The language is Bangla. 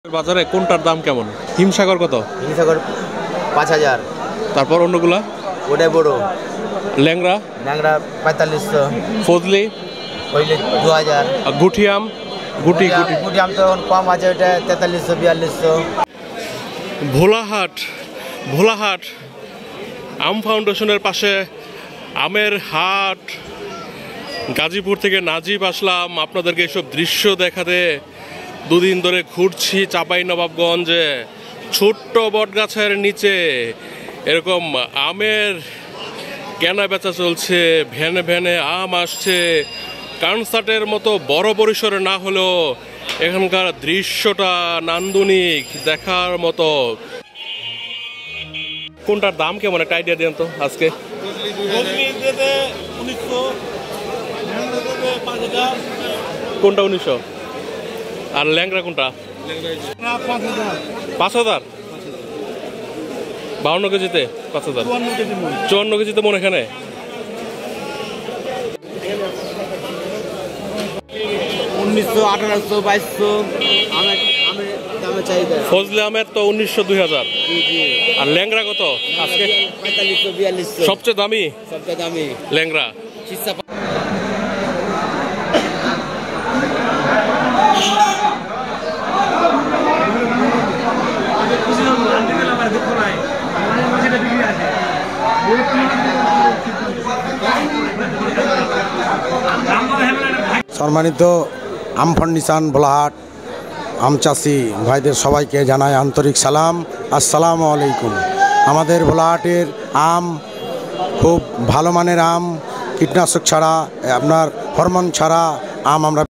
বাজারে কোনটার দাম কেমন? হিমসাগর কত? হিমসাগর 5000। তারপর অন্যগুলা? ওটাই বড়। ল্যাংড়া? ল্যাংড়া 4500। ফজলি? হইলে 2000। আর গুটি আম? গুটি আম তো কম আছে, ওটা 4300 4200। ভোলাহাট আম ফাউন্ডেশনের পাশে আমের হাট। গাজীপুর থেকে নাজিব আসলাম আপনাদেরকে এসব দৃশ্য দেখাতে। দুদিন ধরে ঘুরছি চাঁপাইনবাবগঞ্জে। ছোট্ট বটগাছের নিচে এরকম আমের কেনা বেচা চলছে, ভ্যানে ভ্যানে আম আসছে। কনসার্টের মতো বড় পরিসরে না হলেও এখানকার দৃশ্যটা নান্দনিক, দেখার মতো। কোনটার দাম কেমন একটা আইডিয়া দেন তো আজকে? কোনটা 1900? আর ল্যাংড়া কোনটা? 5000। 52 কেজিতে 5000। 54 কেজিতে মনে এখানে। ফজলে আমের তো 1900 2000। আর ল্যাংড়া কত আজকে? 4500 4200। সবচেয়ে দামি ল্যাংড়া। সম্মানিত আম ফাউন্ডেশন ভোলাহাট আম চাষি ভাইদের সবাইকে জানাই আন্তরিক সালাম, আসসালামু আলাইকুম। আমাদের ভোলাহাটের আম খুব ভালো মানের আম, কীটনাশক ছাড়া, আপনার হরমোন ছাড়া আম আমরা